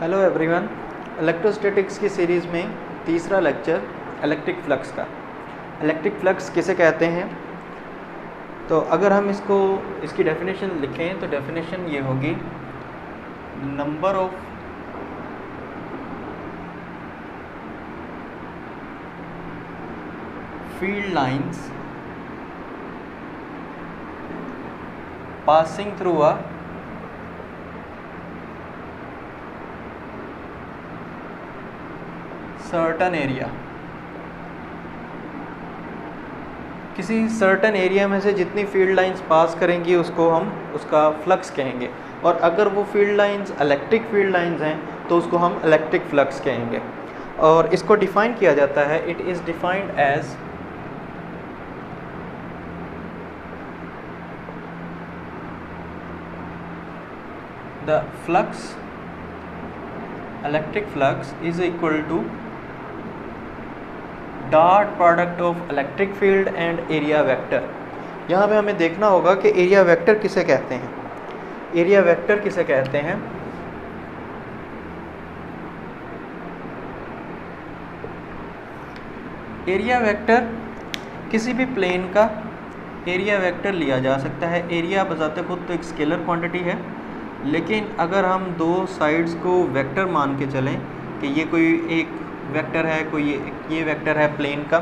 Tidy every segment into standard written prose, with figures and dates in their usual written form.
Hello everyone, electrostatics की series में तीसरा लेक्चर इलेक्ट्रिक फ्लक्स का। इलेक्ट्रिक फ्लक्स किसे कहते हैं? तो अगर हम इसकी डेफिनेशन लिखें तो डेफिनेशन ये होगी, number of field lines passing through a certain area. किसी सर्टन एरिया में से जितनी फील्ड लाइंस पास करेंगी उसको हम उसका फ्लक्स कहेंगे, और अगर वो field lines electric field lines हैं तो उसको हम इलेक्ट्रिक फ्लक्स कहेंगे। और इसको डिफ़ाइन किया जाता है, it is defined as the flux, electric flux is equal to dot product of electric field and area vector. यहाँ पे हमें देखना होगा कि एरिया वेक्टर किसे कहते हैं। एरिया वेक्टर किसे कहते हैं? एरिया वेक्टर किसी भी प्लेन का एरिया वेक्टर लिया जा सकता है। एरिया बजाते खुद तो एक स्केलर क्वांटिटी है, लेकिन अगर हम दो साइड्स को वेक्टर मान के चलें कि ये कोई एक वेक्टर है, कोई ये वेक्टर है प्लेन का,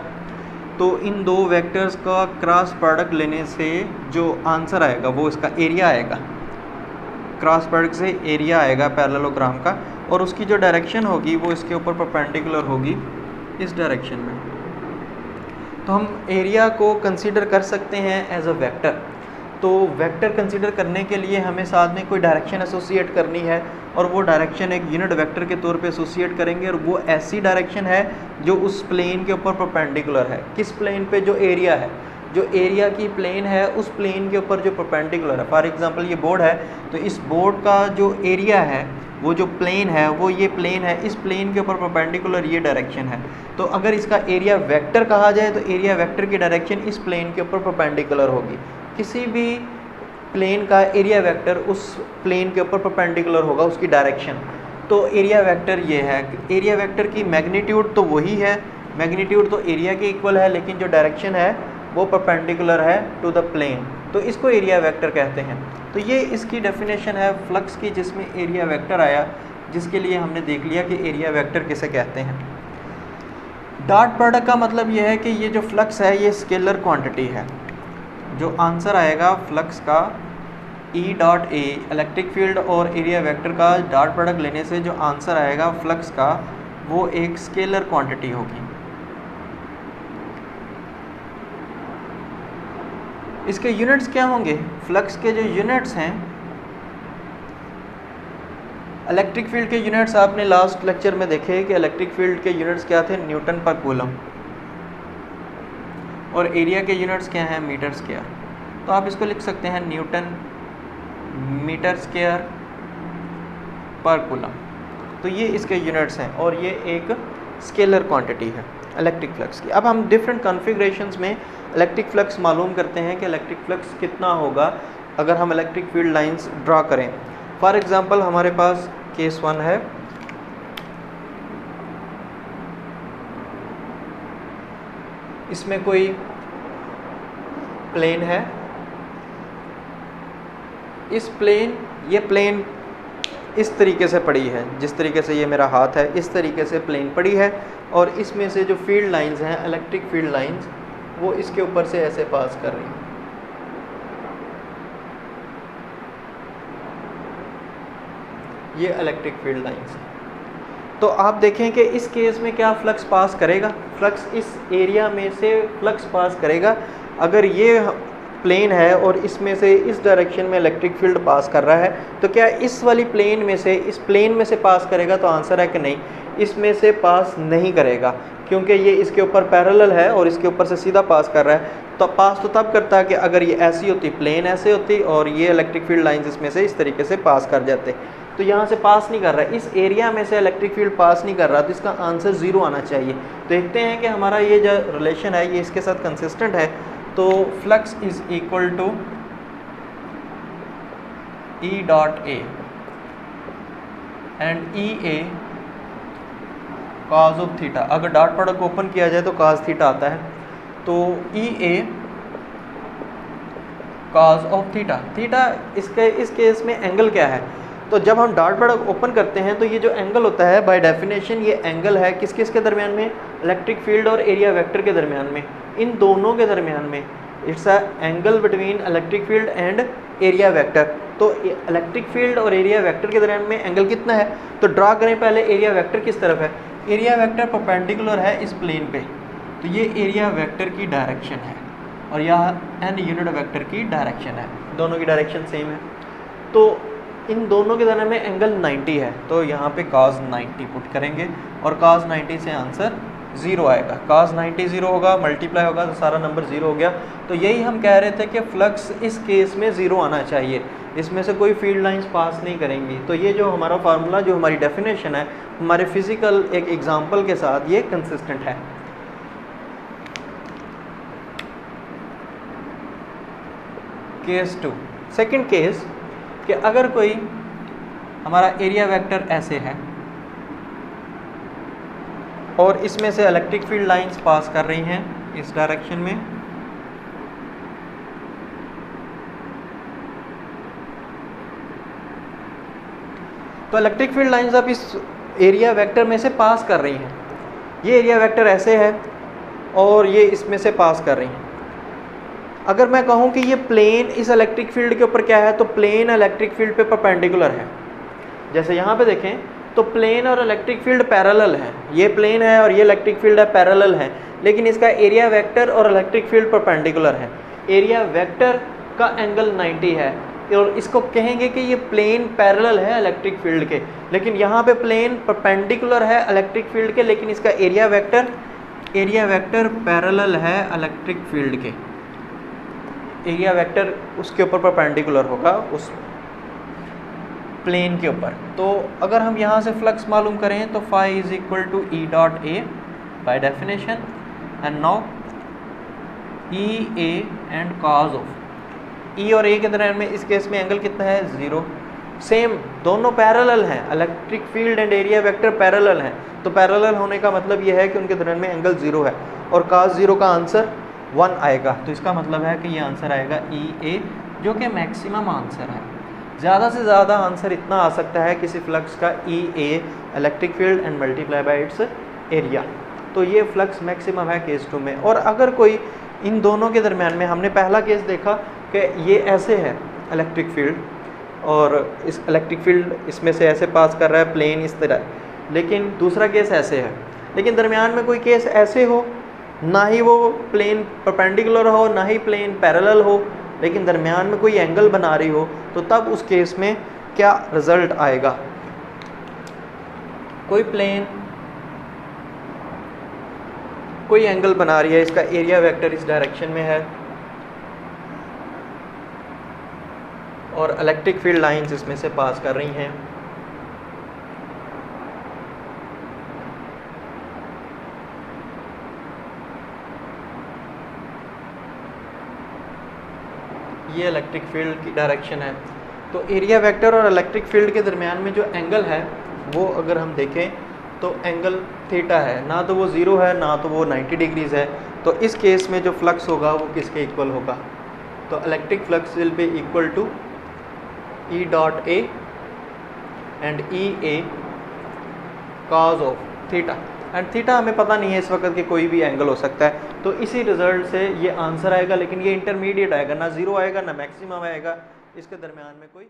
तो इन दो वेक्टर्स का क्रॉस प्रोडक्ट लेने से जो आंसर आएगा वो इसका एरिया आएगा। क्रॉस प्रोडक्ट से एरिया आएगा पैरेललोग्राम का, और उसकी जो डायरेक्शन होगी वो इसके ऊपर परपेंडिकुलर होगी इस डायरेक्शन में। तो हम एरिया को कंसीडर कर सकते हैं एज अ वेक्टर। तो वेक्टर कंसीडर करने के लिए हमें साथ में कोई डायरेक्शन एसोसिएट करनी है, और वो डायरेक्शन एक यूनिट वेक्टर के तौर पे एसोसिएट करेंगे, और वो ऐसी डायरेक्शन है जो उस प्लेन के ऊपर परपेंडिकुलर है। किस प्लेन पे? जो एरिया है, जो एरिया की प्लेन है उस प्लेन के ऊपर जो परपेंडिकुलर है। फॉर एग्जांपल ये बोर्ड है, तो इस बोर्ड का जो एरिया है, वो जो प्लेन है वो ये प्लेन है, इस प्लेन के ऊपर परपेंडिकुलर ये डायरेक्शन है। तो अगर इसका एरिया वेक्टर कहा जाए तो एरिया वेक्टर की डायरेक्शन इस प्लेन के ऊपर परपेंडिकुलर होगी। किसी भी प्लेन का एरिया वेक्टर उस प्लेन के ऊपर परपेंडिकुलर होगा, उसकी डायरेक्शन। तो एरिया वेक्टर ये है। एरिया वेक्टर की मैग्नीट्यूड तो वही है, मैग्नीट्यूड तो एरिया के इक्वल है, लेकिन जो डायरेक्शन है वो परपेंडिकुलर है टू द प्लेन, तो इसको एरिया वेक्टर कहते हैं। तो ये इसकी डेफिनेशन है फ्लक्स की, जिसमें एरिया वेक्टर आया, जिसके लिए हमने देख लिया कि एरिया वेक्टर किसे कहते हैं। डॉट प्रोडक्ट का मतलब ये है कि ये जो फ्लक्स है ये स्केलर क्वांटिटी है। जो आंसर आएगा फ्लक्स का ई डॉट ए, इलेक्ट्रिक फील्ड और एरिया वेक्टर का डॉट प्रोडक्ट लेने से जो आंसर आएगा फ्लक्स का, वो एक स्केलर क्वांटिटी होगी। इसके यूनिट्स क्या होंगे? फ्लक्स के जो यूनिट्स हैं, इलेक्ट्रिक फील्ड के यूनिट्स आपने लास्ट लेक्चर में देखे कि इलेक्ट्रिक फील्ड के यूनिट्स क्या थे? न्यूटन पर कूलम। और एरिया के यूनिट्स क्या हैं? Metre square. तो आप इसको लिख सकते हैं newton metre square per coulomb. तो ये इसके यूनिट्स हैं, और ये एक स्केलर क्वांटिटी है इलेक्ट्रिक फ्लक्स की। अब हम डिफरेंट कॉन्फ़िगरेशंस में इलेक्ट्रिक फ्लक्स मालूम करते हैं कि इलेक्ट्रिक फ्लक्स कितना होगा अगर हम इलेक्ट्रिक फील्ड लाइंस ड्रा करें। फॉर एग्जांपल हमारे पास केस 1 है, इसमें कोई प्लेन है, ये प्लेन इस तरीके से पड़ी है, जिस तरीके से ये मेरा हाथ है, इस तरीके से प्लेन पड़ी है, और इसमें से जो फील्ड लाइंस हैं, इलेक्ट्रिक फील्ड लाइंस, वो इसके ऊपर से ऐसे पास कर रही हैं। ये इलेक्ट्रिक फील्ड लाइंस। तो आप देखें कि इस केस में क्या फ्लक्स पास करेगा? फ्लक्स इस एरिया में से फ्लक्स पास करेगा। अगर ये प्लेन है और इसमें से इस डायरेक्शन में इलेक्ट्रिक फील्ड पास कर रहा है, तो क्या इस वाली प्लेन में से, इस प्लेन में से पास करेगा? तो आंसर है कि नहीं, इसमें से पास नहीं करेगा, क्योंकि ये इसके ऊपर पैरेलल है और इसके ऊपर से सीधा पास कर रहा है। तो पास तो तब करता है कि अगर ये ऐसी होती, प्लेन ऐसे होती, और ये इलेक्ट्रिक फील्ड लाइंस इसमें से इस तरीके से पास कर जाते। तो यहाँ से पास नहीं कर रहा है, इस एरिया में से इलेक्ट्रिक फील्ड पास नहीं कर रहा, तो इसका आंसर 0 आना चाहिए। देखते हैं कि हमारा ये जो रिलेशन है ये इसके साथ कंसिस्टेंट है। तो flux is equal to E dot A. And E A cos of theta. अगर डॉट प्रोडक्ट ओपन किया जाए तो cos थीटा आता है, तो E A cos of theta. Theta इस केस में एंगल क्या है, तो जब हम डॉट प्रोडक्ट ओपन करते हैं तो ये जो एंगल होता है बाय डेफिनेशन ये एंगल है किसके दरमियान में, इलेक्ट्रिक फील्ड और एरिया वेक्टर के दरमियान में, इन दोनों के दरमियान में। It's a angle between electric field and area vector. तो इलेक्ट्रिक फील्ड और एरिया वेक्टर के दरमियान में एंगल कितना है, तो ड्रा करें पहले एरिया वेक्टर किस तरफ है। एरिया वेक्टर परपेंडिकुलर है इस प्लेन पे, तो ये एरिया वेक्टर की डायरेक्शन है और यह एन यूनिट वेक्टर की डायरेक्शन है, दोनों की डायरेक्शन सेम है। तो इन दोनों के दरमियान में एंगल 90 है, तो यहाँ पे cos 90 पुट करेंगे और cos 90 से आंसर 0 आएगा। cos 90 0 होगा, मल्टीप्लाई होगा तो सारा नंबर 0 हो गया। तो यही हम कह रहे थे कि फ्लक्स इस केस में 0 आना चाहिए, इसमें से कोई फील्ड लाइंस पास नहीं करेंगी। तो ये जो हमारा फार्मूला, जो हमारी डेफिनेशन है, हमारे फिजिकल एक एग्जाम्पल के साथ ये कंसिस्टेंट है। केस 2, सेकेंड केस कि अगर कोई हमारा एरिया वेक्टर ऐसे है और इसमें से इलेक्ट्रिक फील्ड लाइंस पास कर रही हैं इस डायरेक्शन में, तो इलेक्ट्रिक फील्ड लाइंस अब इस एरिया वेक्टर में से पास कर रही हैं। ये एरिया वेक्टर ऐसे है और ये इसमें से पास कर रही हैं। अगर मैं कहूँ कि ये प्लेन इस इलेक्ट्रिक फील्ड के ऊपर क्या है, तो प्लेन इलेक्ट्रिक फील्ड पे परपेंडिकुलर है। जैसे यहाँ पे देखें तो प्लेन और इलेक्ट्रिक फील्ड पैरेलल है, ये प्लेन है और ये इलेक्ट्रिक फील्ड है, पैरेलल है, लेकिन इसका एरिया वेक्टर और इलेक्ट्रिक फील्ड परपेंडिकुलर है। एरिया वेक्टर का एंगल 90 है और इसको कहेंगे कि ये प्लेन पैरेलल है इलेक्ट्रिक फील्ड के, लेकिन यहाँ पे प्लेन परपेंडिकुलर है इलेक्ट्रिक फील्ड के, लेकिन इसका एरिया वेक्टर पैरेलल है इलेक्ट्रिक फील्ड के। एरिया वेक्टर उसके ऊपर परपेंडिकुलर होगा उस प्लेन के ऊपर। तो अगर हम यहाँ से फ्लक्स मालूम करें तो phi is equal to E dot A by definition, and now E A and cos of E और ए के दरमियान में इस केस में एंगल कितना है, 0। सेम दोनों पैरेलल हैं, electric field and area vector parallel हैं, तो पैरेलल होने का मतलब यह है कि उनके दरमियान में एंगल 0 है और cos 0 का आंसर 1 आएगा। तो इसका मतलब है कि ये आंसर आएगा ई ए, जो कि मैक्सिमम आंसर है। ज़्यादा से ज़्यादा आंसर इतना आ सकता है किसी फ्लक्स का E A electric field and multiply by its area. तो ये फ्लक्स मैक्सिमम है केस 2 में। और अगर कोई इन दोनों के दरमियान में, हमने पहला केस देखा कि ये ऐसे है इलेक्ट्रिक फील्ड और इस इलेक्ट्रिक फील्ड इसमें से ऐसे पास कर रहा है प्लेन इस तरह, लेकिन दूसरा केस ऐसे है, लेकिन दरमियान में कोई केस ऐसे हो, ना ही वो प्लेन परपेंडिकुलर हो ना ही प्लेन पैरेलल हो, लेकिन दरमियान में कोई एंगल बना रही हो, तो तब उस केस में क्या रिजल्ट आएगा। कोई प्लेन कोई एंगल बना रही है, इसका एरिया वेक्टर इस डायरेक्शन में है और इलेक्ट्रिक फील्ड लाइंस इसमें से पास कर रही हैं। ये इलेक्ट्रिक फील्ड की डायरेक्शन है। तो एरिया वेक्टर और इलेक्ट्रिक फील्ड के दरमियान में जो एंगल है वो अगर हम देखें तो एंगल थीटा है, ना तो वो 0 है ना तो वो 90 डिग्रीज है। तो इस केस में जो फ्लक्स होगा वो किसके इक्वल होगा, तो electric flux will be equal to E dot A and E A cos of theta. And theta हमें पता नहीं है इस वक्त कि कोई भी एंगल हो सकता है, तो इसी रिजल्ट से ये आंसर आएगा। लेकिन ये इंटरमीडिएट आएगा, ना 0 आएगा ना मैक्सिमम आएगा, इसके दरमियान में कोई